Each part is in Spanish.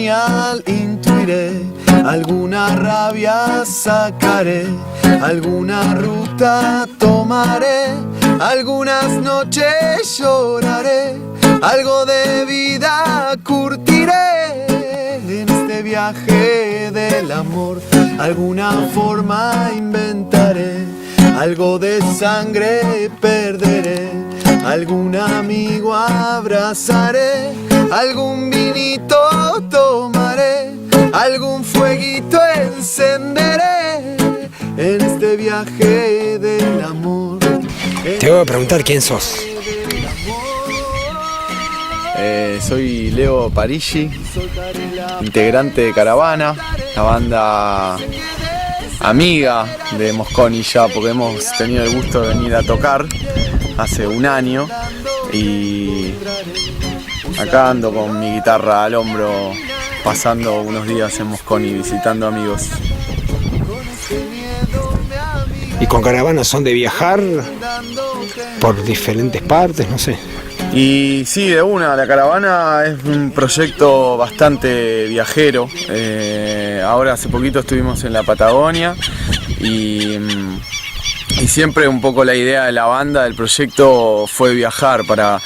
señal intuiré, alguna rabia sacaré, alguna ruta tomaré, algunas noches lloraré, algo de vida curtiré en este viaje del amor, alguna forma inventaré, algo de sangre perderé, algún amigo abrazaré, algún vinito tomaré, algún fueguito encenderé en este viaje del amor. Te voy a preguntar quién sos. Soy Leo Parigi, integrante de Caravana, la banda amiga de Mosconi ya, porque hemos tenido el gusto de venir a tocar hace un año y acá ando con mi guitarra al hombro, pasando unos días en Mosconi visitando amigos. ¿Y con Caravana son de viajar por diferentes partes? No sé. Y sí, de una, la Caravana es un proyecto bastante viajero. Ahora hace poquito estuvimos en la Patagonia y siempre un poco la idea de la banda, del proyecto, fue viajar para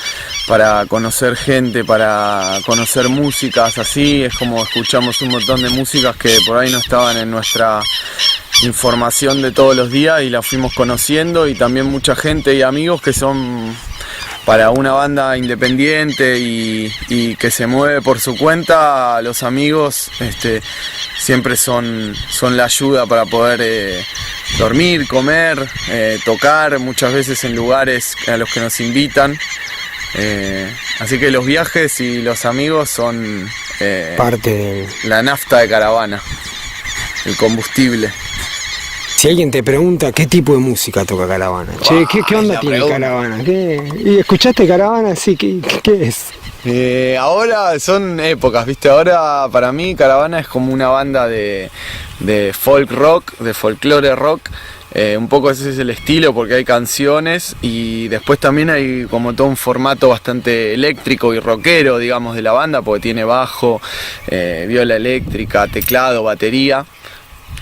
conocer gente, para conocer músicas así. Es como escuchamos un montón de músicas que por ahí no estaban en nuestra información de todos los días y la fuimos conociendo, y también mucha gente y amigos que son, para una banda independiente y que se mueve por su cuenta, los amigos siempre son la ayuda para poder dormir, comer, tocar, muchas veces en lugares a los que nos invitan. Así que los viajes y los amigos son parte de la nafta de Caravana, el combustible. Si alguien te pregunta qué tipo de música toca Caravana, che, ¿qué onda tiene Caravana? ¿Y escuchaste Caravana? Sí, ¿qué es? Ahora son épocas, ¿viste? Ahora para mí Caravana es como una banda de folk rock, de folclore rock. Un poco ese es el estilo, porque hay canciones y después también hay como todo un formato bastante eléctrico y rockero, digamos, de la banda, porque tiene bajo, viola eléctrica, teclado, batería.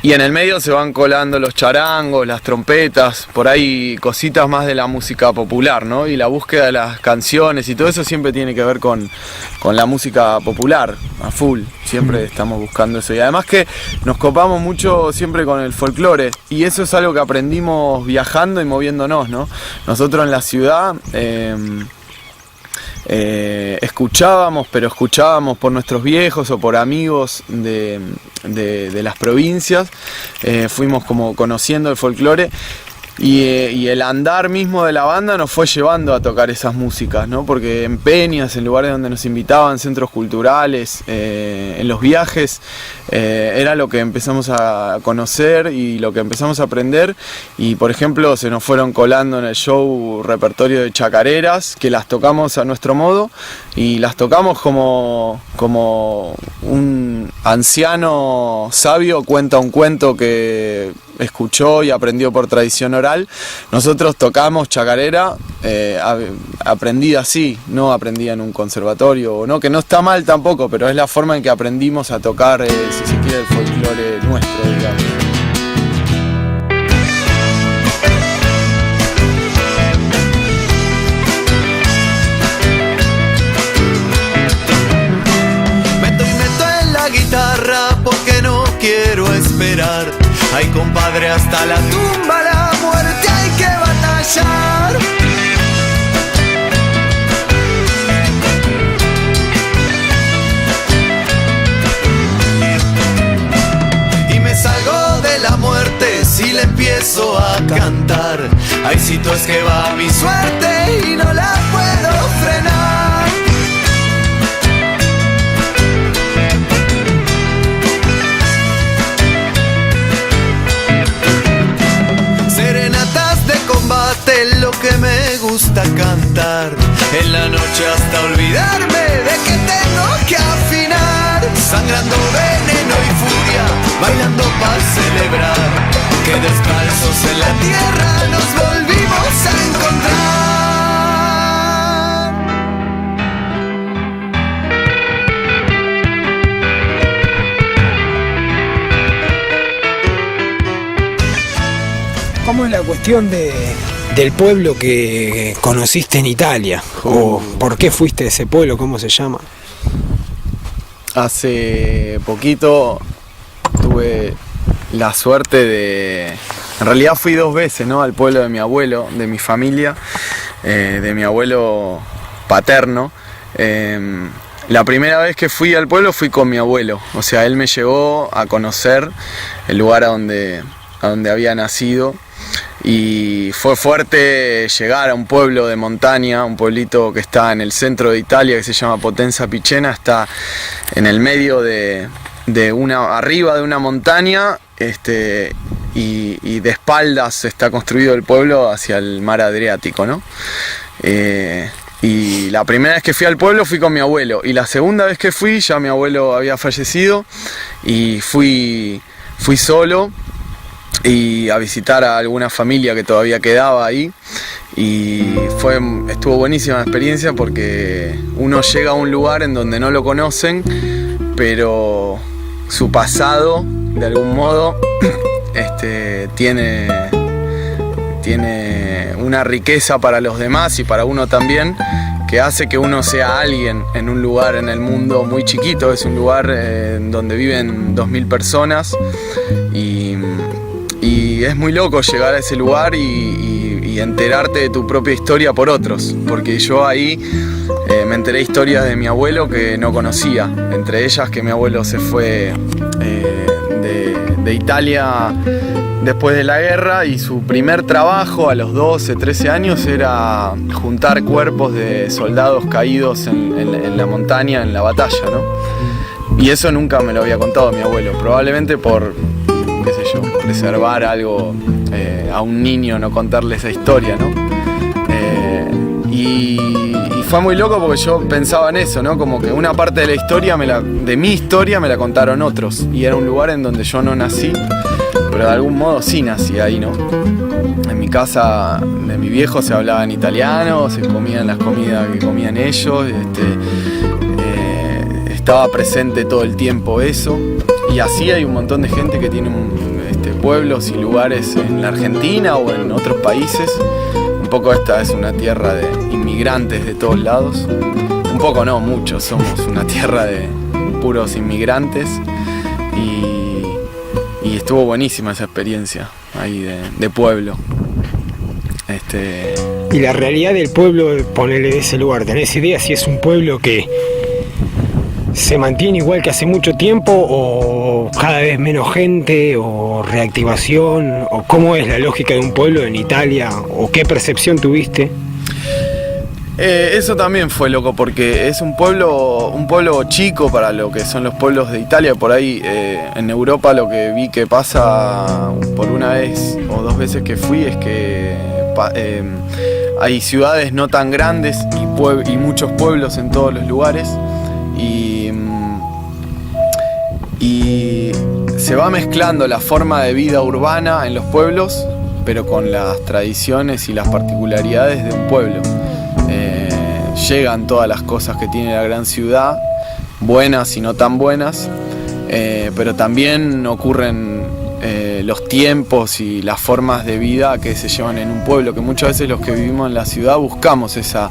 Y en el medio se van colando los charangos, las trompetas, por ahí cositas más de la música popular, ¿no? Y la búsqueda de las canciones y todo eso siempre tiene que ver con la música popular, a full. Siempre estamos buscando eso. Y además que nos copamos mucho siempre con el folclore. Y eso es algo que aprendimos viajando y moviéndonos, ¿no? Nosotros en la ciudad escuchábamos por nuestros viejos o por amigos de las provincias, fuimos como conociendo el folclore y el andar mismo de la banda nos fue llevando a tocar esas músicas, ¿no? Porque en peñas, en lugares donde nos invitaban, centros culturales, en los viajes, era lo que empezamos a conocer y lo que empezamos a aprender. Y por ejemplo se nos fueron colando en el show repertorio de chacareras, que las tocamos a nuestro modo y las tocamos como un anciano sabio cuenta un cuento que escuchó y aprendió por tradición oral. Nosotros tocamos chacarera, aprendida así, no aprendida en un conservatorio, no, que no está mal tampoco, pero es la forma en que aprendimos a tocar, si se quiere, el folclore nuestro, digamos. Meto en la guitarra porque no quiero esperar. Ay, compadre, hasta la tumba, la muerte hay que batallar. Y me salgo de la muerte si le empiezo a cantar. Ay, cito, es que va mi suerte y no la puedo frenar. Combate lo que me gusta cantar. En la noche hasta olvidarme de que tengo que afinar. Sangrando veneno y furia, bailando para celebrar que descalzos en la tierra nos volvimos a encontrar. la cuestión del pueblo que conociste en Italia? ¿O por qué fuiste a ese pueblo? ¿Cómo se llama? Hace poquito tuve la suerte de... En realidad fui 2 veces, ¿no? Al pueblo de mi abuelo, de mi familia, de mi abuelo paterno. La primera vez que fui al pueblo fui con mi abuelo, o sea, él me llevó a conocer el lugar a donde había nacido, y fue fuerte llegar a un pueblo de montaña, un pueblito que está en el centro de Italia, que se llama Potenza Picena, está en el medio arriba de una montaña, y de espaldas está construido el pueblo hacia el mar Adriático, ¿no? Y la primera vez que fui al pueblo fui con mi abuelo, y la segunda vez que fui ya mi abuelo había fallecido, y fui solo y a visitar a alguna familia que todavía quedaba ahí, y estuvo buenísima la experiencia porque uno llega a un lugar en donde no lo conocen, pero su pasado de algún modo tiene una riqueza para los demás y para uno también, que hace que uno sea alguien en un lugar en el mundo muy chiquito. Es un lugar donde viven 2000 personas, y es muy loco llegar a ese lugar y enterarte de tu propia historia por otros, porque yo ahí me enteré historias de mi abuelo que no conocía, entre ellas que mi abuelo se fue de Italia después de la guerra, y su primer trabajo a los 12, 13 años era juntar cuerpos de soldados caídos en la montaña, en la batalla, ¿no? Y eso nunca me lo había contado mi abuelo, probablemente por, qué sé yo, preservar algo a un niño, no contarle esa historia, ¿no? Y fue muy loco porque yo pensaba en eso, ¿no? Como que una parte de la historia, de mi historia, me la contaron otros, y era un lugar en donde yo no nací, pero de algún modo sí nací ahí, ¿no? En mi casa de mi viejo se hablaba en italiano, se comían las comidas que comían ellos, estaba presente todo el tiempo eso, y así hay un montón de gente que tiene pueblos y lugares en la Argentina o en otros países. Un poco esta es una tierra de inmigrantes de todos lados, un poco no, muchos, somos una tierra de puros inmigrantes, y estuvo buenísima esa experiencia ahí de pueblo. Y la realidad del pueblo, ponele de ese lugar, ¿tenés idea si es un pueblo que se mantiene igual que hace mucho tiempo, o cada vez menos gente, o reactivación, o cómo es la lógica de un pueblo en Italia, o qué percepción tuviste? Eso también fue loco, porque es un pueblo chico para lo que son los pueblos de Italia. Por ahí en Europa lo que vi que pasa por una vez o 2 veces que fui es que hay ciudades no tan grandes y muchos pueblos en todos los lugares, y se va mezclando la forma de vida urbana en los pueblos, pero con las tradiciones y las particularidades de un pueblo. Llegan todas las cosas que tiene la gran ciudad, buenas y no tan buenas, pero también ocurren los tiempos y las formas de vida que se llevan en un pueblo, que muchas veces los que vivimos en la ciudad buscamos esa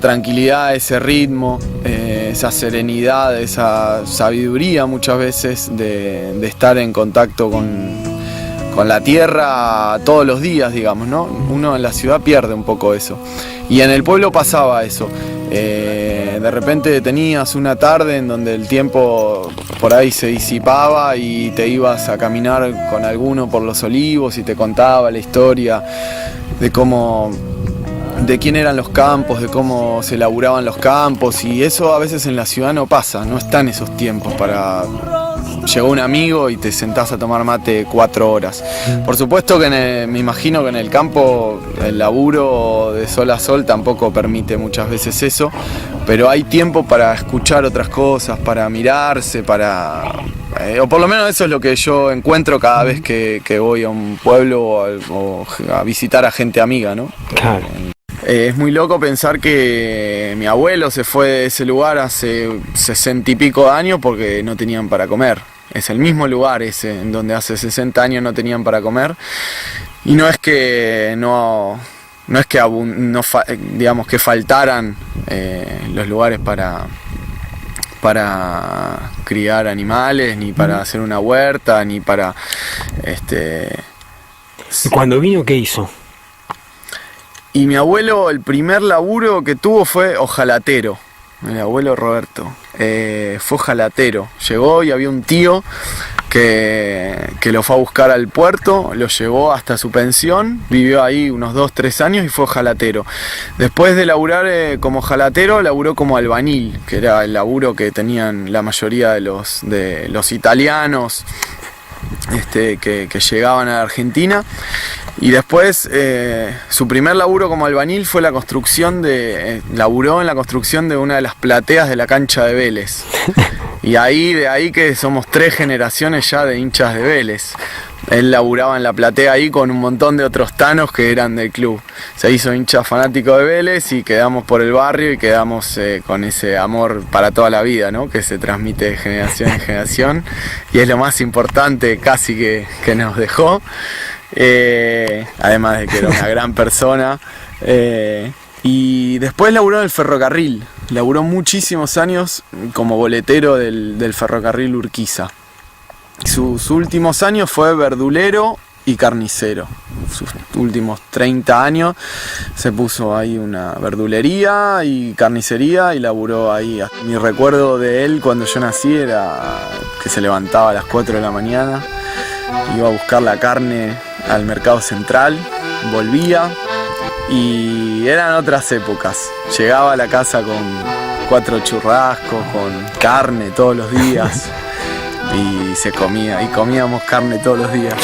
tranquilidad, ese ritmo, esa serenidad, esa sabiduría muchas veces de estar en contacto con la tierra todos los días, digamos, ¿no? Uno en la ciudad pierde un poco eso. Y en el pueblo pasaba eso. De repente tenías una tarde en donde el tiempo por ahí se disipaba y te ibas a caminar con alguno por los olivos y te contaba la historia de quién eran los campos, de cómo se laburaban los campos, y eso a veces en la ciudad no pasa, no están esos tiempos para... Llegó un amigo y te sentás a tomar mate 4 horas. Por supuesto que me imagino que en el campo el laburo de sol a sol tampoco permite muchas veces eso, pero hay tiempo para escuchar otras cosas, para mirarse, o por lo menos eso es lo que yo encuentro cada vez que voy a un pueblo o a visitar a gente amiga, ¿no? Claro. Es muy loco pensar que mi abuelo se fue de ese lugar hace 60 y pico de años porque no tenían para comer. Es el mismo lugar ese en donde hace 60 años no tenían para comer. Y no es que digamos que faltaran los lugares para criar animales, ni para hacer una huerta, ni para ¿Y cuando vino qué hizo? Y mi abuelo, el primer laburo que tuvo fue ojalatero. Mi abuelo Roberto fue ojalatero. Llegó y había un tío que lo fue a buscar al puerto, lo llevó hasta su pensión, vivió ahí unos 2-3 años y fue ojalatero. Después de laburar como ojalatero, laburó como albañil, que era el laburo que tenían la mayoría de los italianos que llegaban a Argentina. Y después su primer laburo como albañil fue laburó en la construcción de una de las plateas de la cancha de Vélez. Y de ahí que somos 3 generaciones ya de hinchas de Vélez. Él laburaba en la platea ahí con un montón de otros tanos que eran del club. Se hizo hincha fanático de Vélez y quedamos por el barrio y quedamos con ese amor para toda la vida, ¿no? Que se transmite de generación en generación. Y es lo más importante casi que nos dejó. Además de que era una gran persona. Y después laburó en el ferrocarril. Laburó muchísimos años como boletero del ferrocarril Urquiza. Sus últimos años fue verdulero y carnicero. Sus últimos 30 años se puso ahí una verdulería y carnicería y laburó ahí. Mi recuerdo de él cuando yo nací era que se levantaba a las 4 de la mañana, iba a buscar la carne al mercado central, volvía y eran otras épocas. Llegaba a la casa con 4 churrascos, con carne todos los días y se comía, y comíamos carne todos los días.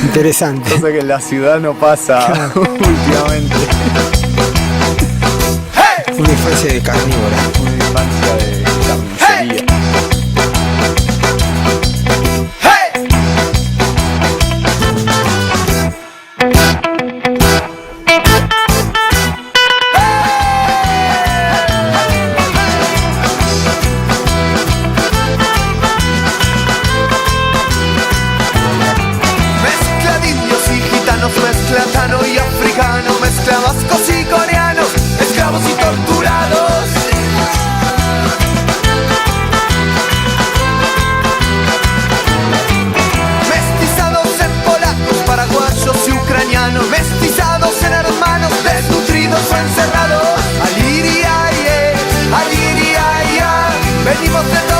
Interesante. Cosa que en la ciudad no pasa últimamente. Una infancia de carnívora. Una infancia de carnicería. Vascos y coreanos, esclavos y torturados. Mestizados en polacos, paraguayos y ucranianos. Mestizados en hermanos, desnutridos o encerrados. Aliria, venimos de